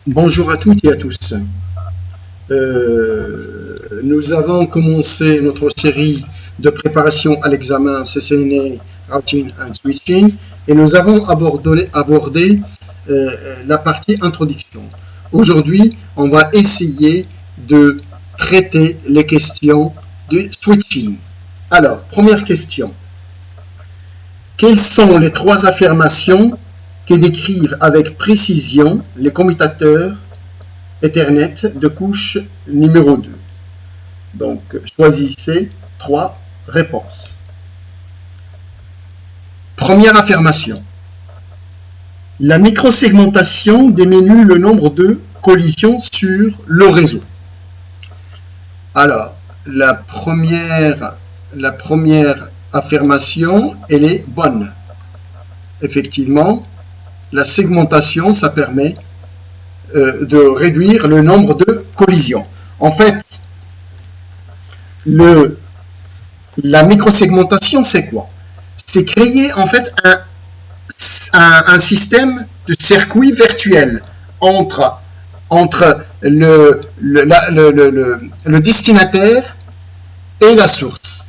Bonjour à toutes et à tous. Nous avons commencé notre série de préparation à l'examen CCNA Routing and Switching et nous avons abordé la partie introduction. Aujourd'hui, on va essayer de traiter les questions du switching. Alors, première question. Quelles sont les trois affirmations qui décrivent avec précision les commutateurs Ethernet de couche numéro 2? Donc, choisissez trois réponses. Première affirmation. La microsegmentation diminue le nombre de collisions sur le réseau. Alors, la première affirmation, elle est bonne. Effectivement, la segmentation, ça permet de réduire le nombre de collisions. En fait, la microsegmentation, c'est quoi? C'est créer en fait un système de circuit virtuel entre le destinataire et la source.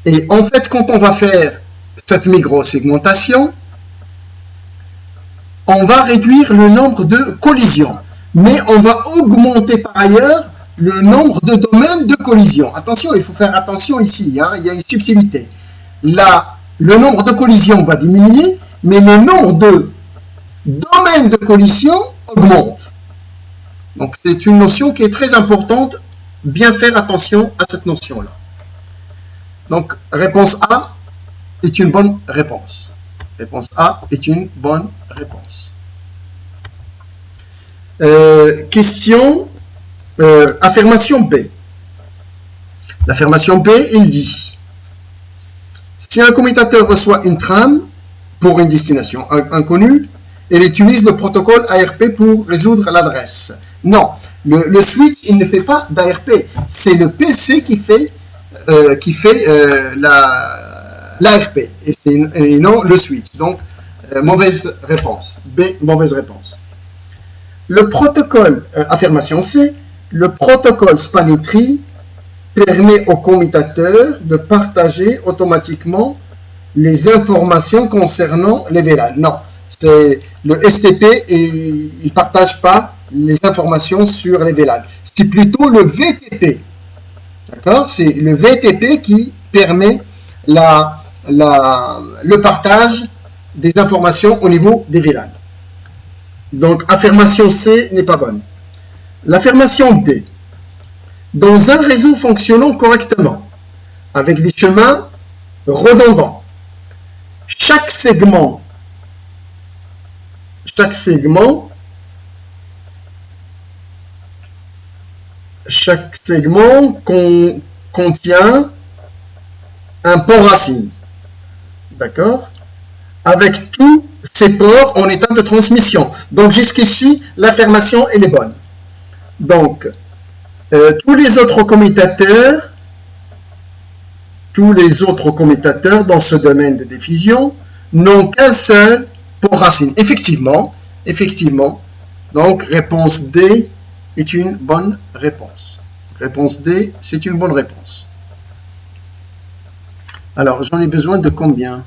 Et en fait, quand on va faire cette microsegmentation, on va réduire le nombre de collisions, mais on va augmenter par ailleurs le nombre de domaines de collision. Attention, il faut faire attention ici, hein, il y a une subtilité. Là, le nombre de collisions va diminuer, mais le nombre de domaines de collision augmente. Donc, c'est une notion qui est très importante. Bien faire attention à cette notion-là. Donc, réponse A est une bonne réponse. Réponse A est une bonne réponse. Affirmation B. L'affirmation B, il dit: si un commutateur reçoit une trame pour une destination inconnue, il utilise le protocole ARP pour résoudre l'adresse. Non, le switch, il ne fait pas d'ARP. C'est le PC qui fait l'ARP et non le switch. Donc, mauvaise réponse. B, mauvaise réponse. Le protocole, affirmation C, le protocole spanning tree permet au commutateur de partager automatiquement les informations concernant les VLAN. Non, c'est le STP et il ne partage pas les informations sur les VLAN. C'est plutôt le VTP. D'accord? C'est le VTP qui permet le partage des informations au niveau des VLAN. Donc, affirmation C n'est pas bonne. L'affirmation D. Dans un réseau fonctionnant correctement, avec des chemins redondants, chaque segment contient un port racine. D'accord? Avec tous ces ports en état de transmission. Donc, jusqu'ici, l'affirmation, elle est bonne. Donc, tous les autres commutateurs dans ce domaine de diffusion n'ont qu'un seul port racine. Effectivement, donc réponse D est une bonne réponse. Réponse D, c'est une bonne réponse. Alors, j'en ai besoin de combien?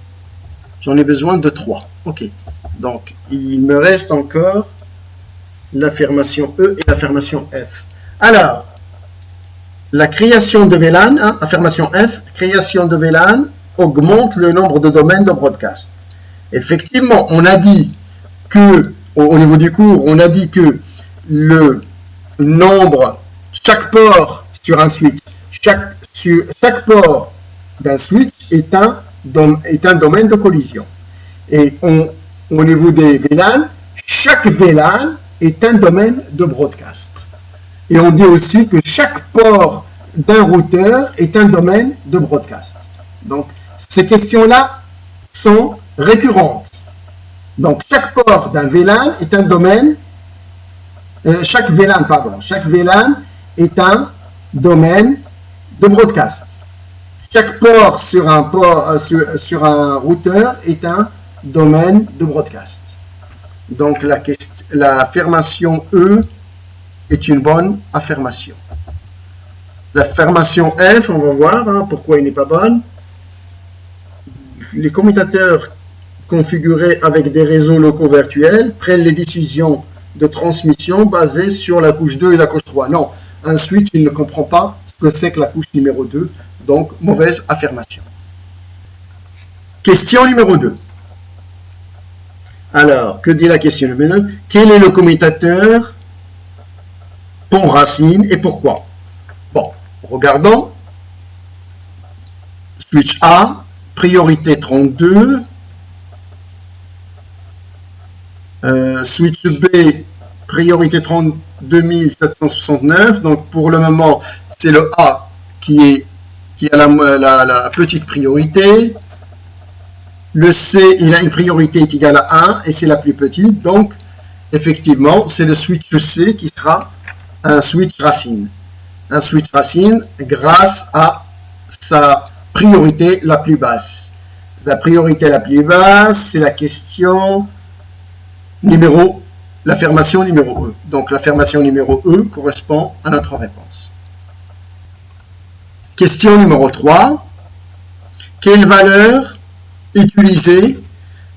J'en ai besoin de 3. Ok. Donc, il me reste encore l'affirmation E et l'affirmation F. Alors, la création de VLAN, hein, affirmation F, création de VLAN augmente le nombre de domaines de broadcast. Effectivement, on a dit que, au niveau du cours, on a dit que le nombre, chaque port sur un switch, chaque port d'un switch est un domaine de collision. Et au niveau des VLAN, chaque VLAN est un domaine de broadcast. Et on dit aussi que chaque port d'un routeur est un domaine de broadcast. Donc, ces questions-là sont récurrentes. Donc, chaque port d'un VLAN est un domaine, chaque VLAN est un domaine de broadcast. Chaque port sur un routeur est un domaine de broadcast. Donc, l'affirmation E est une bonne affirmation. L'affirmation F, on va voir hein, pourquoi il n'est pas bonne. Les commutateurs configurés avec des réseaux locaux virtuels prennent les décisions de transmission basées sur la couche 2 et la couche 3. Non, un switch, il ne comprend pas ce que c'est que la couche numéro 2, donc mauvaise affirmation. Question numéro 2. Alors, que dit la question numéro 2? Quel est le commutateur pont racine et pourquoi? Bon, regardons. Switch A, priorité 32. Switch B, priorité 32769. Donc, pour le moment, c'est le A qui a la petite priorité. Le C, il a une priorité égale à 1 et c'est la plus petite. Donc, effectivement, c'est le switch C qui sera un switch racine. Un switch racine grâce à sa priorité la plus basse. La priorité la plus basse, c'est la question numéro, l'affirmation numéro E. Donc, l'affirmation numéro E correspond à notre réponse. Question numéro 3. Quelle valeur utilisé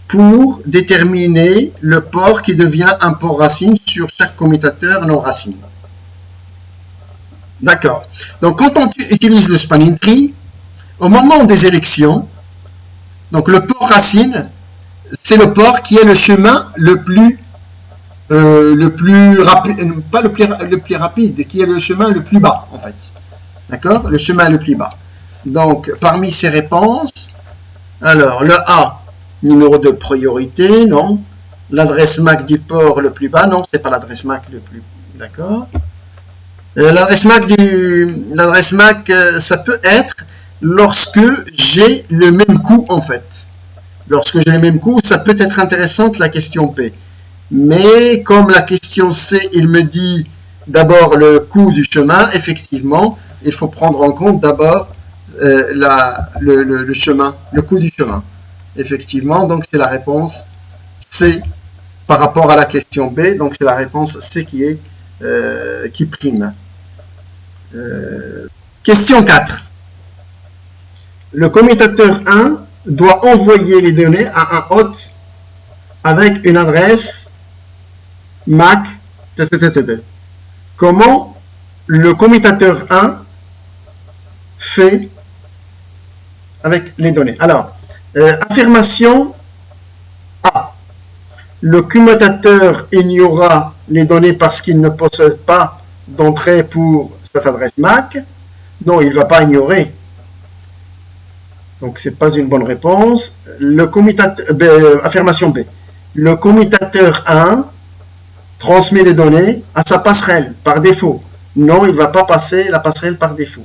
pour déterminer le port qui devient un port racine sur chaque commutateur non racine. D'accord. Donc, quand on utilise le spanning tree, au moment des élections, donc le port racine, c'est le port qui est le chemin le plus rapide, pas le plus rapide, qui est le chemin le plus bas, en fait. D'accord? Le chemin le plus bas. Donc, parmi ces réponses, alors, le A, numéro de priorité, non. L'adresse MAC du port le plus bas, non, c'est pas l'adresse MAC le plus... D'accord. L'adresse MAC, ça peut être lorsque j'ai le même coût, en fait. Lorsque j'ai le même coût, ça peut être intéressante, la question B. Mais, comme la question C, il me dit d'abord le coût du chemin, effectivement, il faut prendre en compte d'abord le chemin, le coût du chemin. Effectivement, donc c'est la réponse C par rapport à la question B. Donc c'est la réponse C qui prime. Question 4. Le commutateur 1 doit envoyer les données à un hôte avec une adresse MAC. Comment le commutateur 1 fait avec les données? Alors, affirmation A. Le commutateur ignorera les données parce qu'il ne possède pas d'entrée pour cette adresse MAC. Non, il ne va pas ignorer. Donc, ce n'est pas une bonne réponse. Affirmation B. Le commutateur 1 transmet les données à sa passerelle par défaut. Non, il ne va pas passer la passerelle par défaut.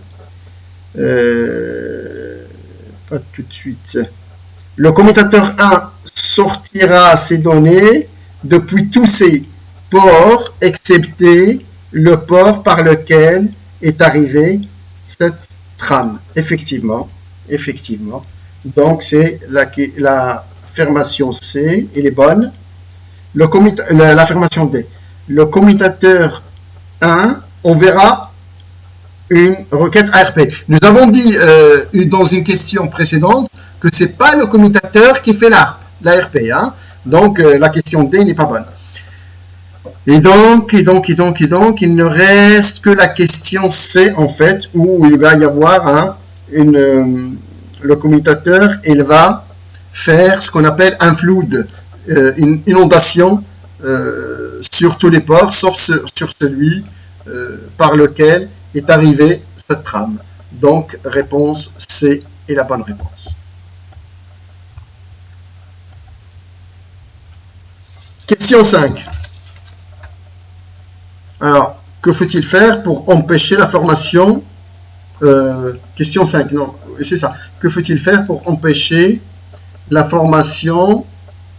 Pas tout de suite. Le commutateur 1 sortira ses données depuis tous ses ports, excepté le port par lequel est arrivée cette trame. Effectivement. Donc, c'est l'affirmation C, elle est bonne. L'affirmation D. Le commutateur 1, on verra une requête ARP. Nous avons dit dans une question précédente que ce n'est pas le commutateur qui fait l'ARP. Hein? Donc, la question D n'est pas bonne. Et donc, il ne reste que la question C, en fait, où il va y avoir le commutateur, il va faire ce qu'on appelle un flood, une inondation sur tous les ports, sauf sur celui par lequel est arrivée cette trame. Donc, réponse C est la bonne réponse. Question 5. Alors, que faut-il faire pour empêcher la formation question 5, non, c'est ça. Que faut-il faire pour empêcher la formation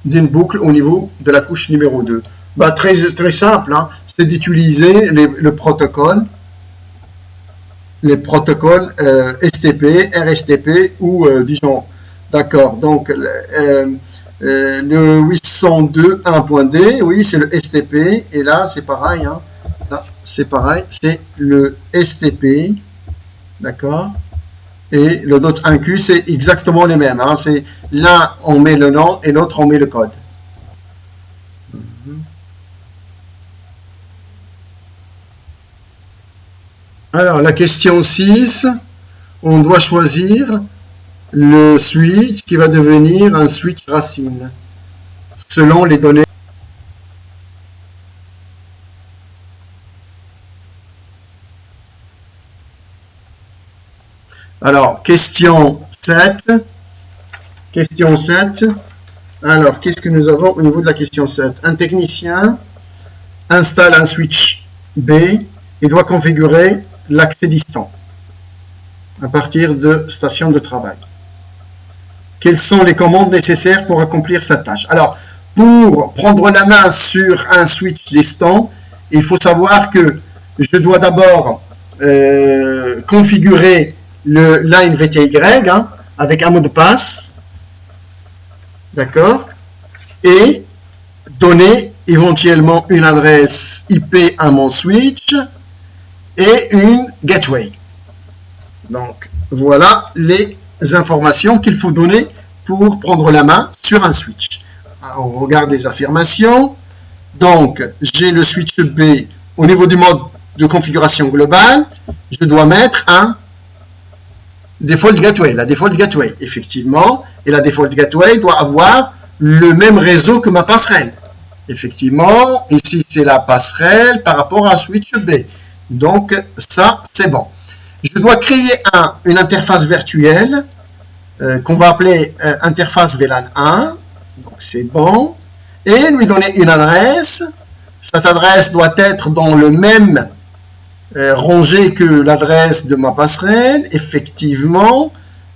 d'une boucle au niveau de la couche numéro 2? Bah, très simple, hein, c'est d'utiliser les protocoles STP, RSTP ou du genre. D'accord, donc le 802.1.d, oui, c'est le STP. Et là, c'est pareil. Hein. Là, c'est pareil. C'est le STP. D'accord. Et le .1q, c'est exactement les mêmes. Hein. L'un, on met le nom et l'autre, on met le code. Alors, la question 6, on doit choisir le switch qui va devenir un switch racine, selon les données. Alors, question 7. Question 7. Alors, qu'est-ce que nous avons au niveau de la question 7? Un technicien installe un switch B et doit configurer l'accès distant à partir de station de travail. Quelles sont les commandes nécessaires pour accomplir sa tâche? Alors, pour prendre la main sur un switch distant, il faut savoir que je dois d'abord configurer le line VTY hein, avec un mot de passe, d'accord, et donner éventuellement une adresse IP à mon switch et une gateway. Donc, voilà les informations qu'il faut donner pour prendre la main sur un switch. Alors, on regarde les affirmations. Donc, j'ai le switch B au niveau du mode de configuration globale. Je dois mettre un default gateway, la default gateway, effectivement. Et la default gateway doit avoir le même réseau que ma passerelle. Effectivement, ici, c'est la passerelle par rapport à switch B. Donc, ça, c'est bon. Je dois créer une interface virtuelle qu'on va appeler interface VLAN 1. Donc, c'est bon. Et lui donner une adresse. Cette adresse doit être dans le même rangé que l'adresse de ma passerelle. Effectivement,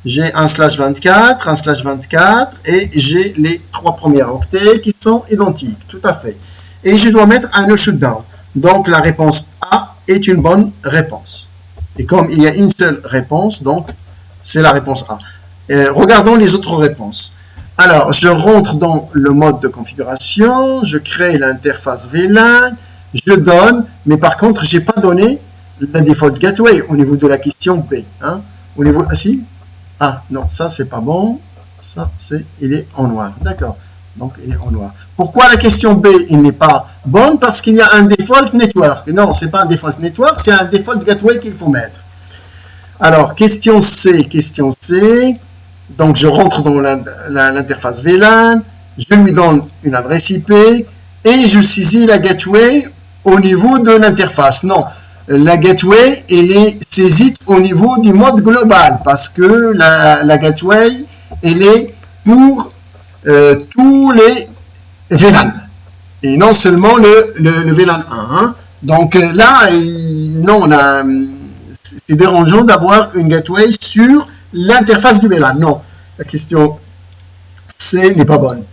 j'ai un /24 et j'ai les 3 premiers octets qui sont identiques. Tout à fait. Et je dois mettre un no shutdown. Donc, la réponse A est une bonne réponse. Et comme il y a une seule réponse, donc c'est la réponse A. Regardons les autres réponses. Alors, je rentre dans le mode de configuration, je crée l'interface VLAN, je donne, mais par contre, je n'ai pas donné la default gateway au niveau de la question B. Hein. Au niveau, ah si? Ah non, ça c'est pas bon. Ça, il est en noir. D'accord. Donc, il est en noir. Pourquoi la question B, il n'est pas bonne? Parce qu'il y a un default network. Non, ce n'est pas un default network, c'est un default gateway qu'il faut mettre. Alors, question C. Question C. Donc, je rentre dans l'interface VLAN, je lui donne une adresse IP et je saisis la gateway au niveau de l'interface. Non, la gateway, elle est saisie au niveau du mode global parce que la gateway, elle est pour tous les VLAN et non seulement le VLAN 1. Hein. Donc là, non, c'est dérangeant d'avoir une gateway sur l'interface du VLAN. Non, la question C n'est pas bonne.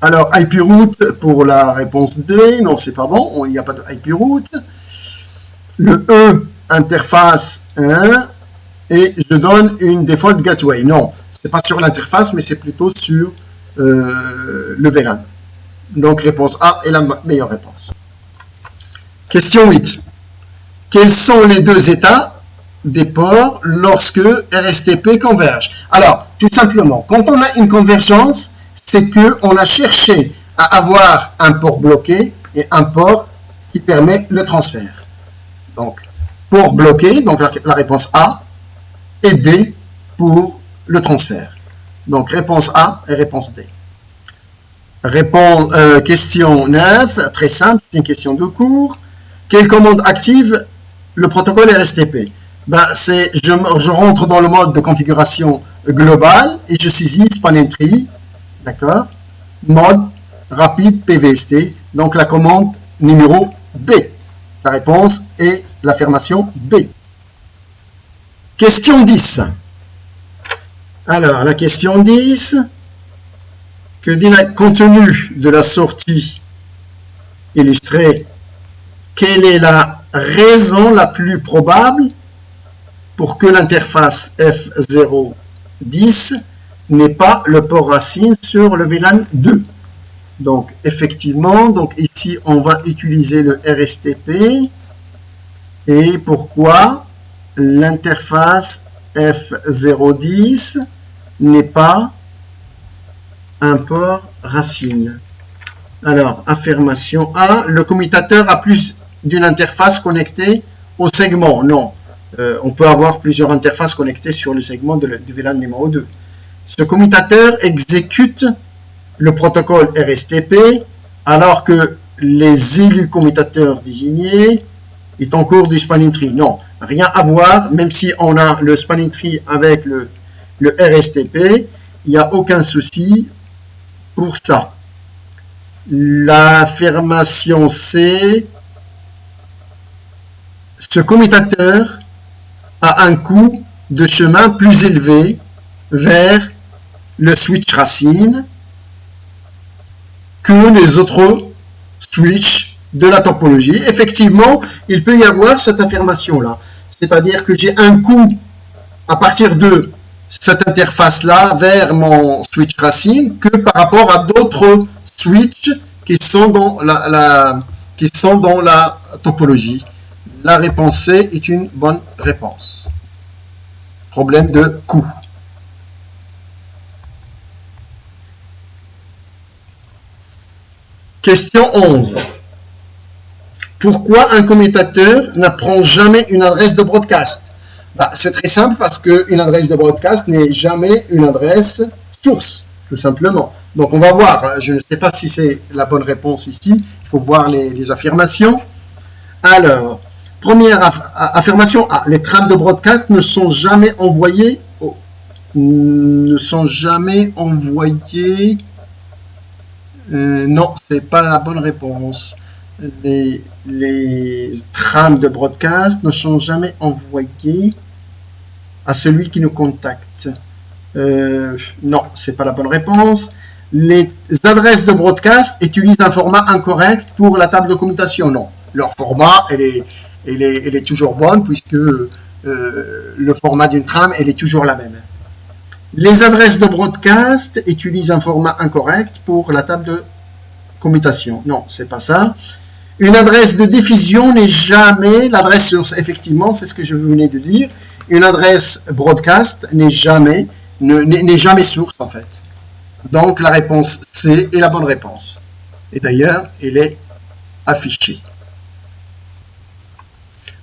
Alors, IP route pour la réponse D, non, c'est pas bon, il n'y a pas de IP route. Le E, interface 1, et je donne une default gateway. Non, c'est pas sur l'interface, mais c'est plutôt sur le VLAN. Donc, réponse A est la meilleure réponse. Question 8. Quels sont les deux états des ports lorsque RSTP converge? Alors, tout simplement, quand on a une convergence, c'est qu'on a cherché à avoir un port bloqué et un port qui permet le transfert. Donc, port bloqué, donc la réponse A, et D pour le transfert. Donc, réponse A et réponse D. Question 9, très simple, c'est une question de cours. Quelle commande active le protocole RSTP? Ben, je rentre dans le mode de configuration globale et je saisis span entry, d'accord, mode rapide PVST, donc la commande numéro B. La réponse est l'affirmation B. Question 10. Alors, la question 10, que dit le contenu de la sortie illustrée? Quelle est la raison la plus probable pour que l'interface F010 n'est pas le port racine sur le VLAN 2. Donc, effectivement, donc ici, on va utiliser le RSTP. Et pourquoi l'interface F010 n'est pas un port racine? Alors, affirmation A, le commutateur a plus d'une interface connectée au segment. Non, on peut avoir plusieurs interfaces connectées sur le segment du VLAN numéro 2. Ce commutateur exécute le protocole RSTP alors que les élus commutateurs désignés est en cours du spanning tree. Non, rien à voir, même si on a le spanning tree avec le RSTP, il n'y a aucun souci pour ça. L'affirmation C, ce commutateur a un coût de chemin plus élevé vers le switch racine que les autres switches de la topologie. Effectivement, il peut y avoir cette affirmation-là. C'est-à-dire que j'ai un coût à partir de cette interface-là vers mon switch racine que par rapport à d'autres switches qui sont dans la topologie. La réponse C est une bonne réponse. Problème de coût. Question 11. Pourquoi un commutateur n'apprend jamais une adresse de broadcast? C'est très simple parce qu'une adresse de broadcast n'est jamais une adresse source, tout simplement. Donc on va voir, je ne sais pas si c'est la bonne réponse ici, il faut voir les affirmations. Alors, première affirmation A, les trames de broadcast ne sont jamais envoyées, non, c'est pas la bonne réponse. Les trames de broadcast ne sont jamais envoyées à celui qui nous contacte. Non, c'est pas la bonne réponse. Les adresses de broadcast utilisent un format incorrect pour la table de commutation. Non, leur format, elle est toujours bonne puisque le format d'une trame, elle est toujours la même. Les adresses de broadcast utilisent un format incorrect pour la table de commutation. Non, c'est pas ça. Une adresse de diffusion n'est jamais l'adresse source. Effectivement, c'est ce que je venais de dire. Une adresse broadcast n'est jamais source en fait. Donc la réponse C est la bonne réponse. Et d'ailleurs, elle est affichée.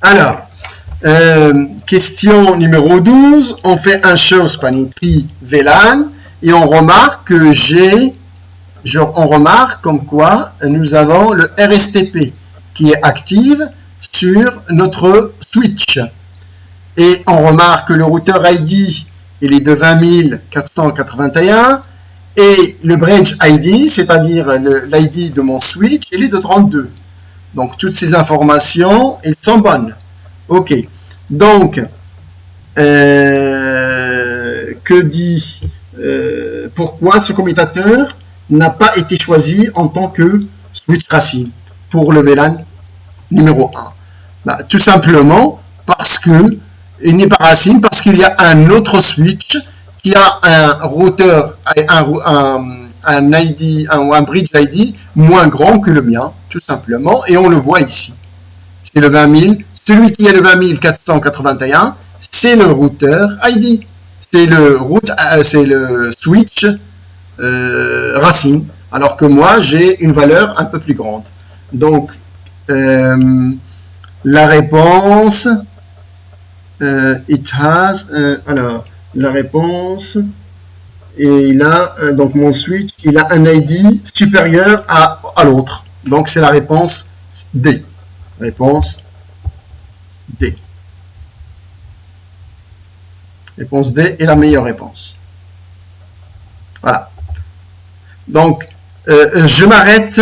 Alors, question numéro 12. On fait un show spanning tree VLAN et on remarque que on remarque comme quoi nous avons le RSTP qui est active sur notre switch. Et on remarque que le routeur ID il est de 20.481 et le bridge ID, c'est-à-dire l'ID de mon switch, il est de 32. Donc toutes ces informations, elles sont bonnes. Ok. Donc, que dit pourquoi ce commutateur n'a pas été choisi en tant que switch racine pour le VLAN numéro 1? Tout simplement parce que il n'est pas racine, parce qu'il y a un autre switch qui a un routeur, un ID, un bridge ID moins grand que le mien, tout simplement, et on le voit ici. C'est le 20 000, celui qui est le 20.481, c'est le routeur ID, c'est le switch racine, alors que moi j'ai une valeur un peu plus grande. Donc la réponse alors la réponse et il a donc mon switch il a un ID supérieur à l'autre, donc c'est la réponse D. Réponse D. Réponse D est la meilleure réponse. Voilà. Donc, je m'arrête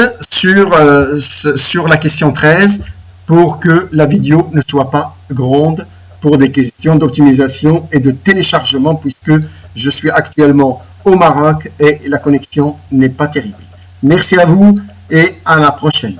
sur la question 13 pour que la vidéo ne soit pas grande pour des questions d'optimisation et de téléchargement puisque je suis actuellement au Maroc et la connexion n'est pas terrible. Merci à vous et à la prochaine.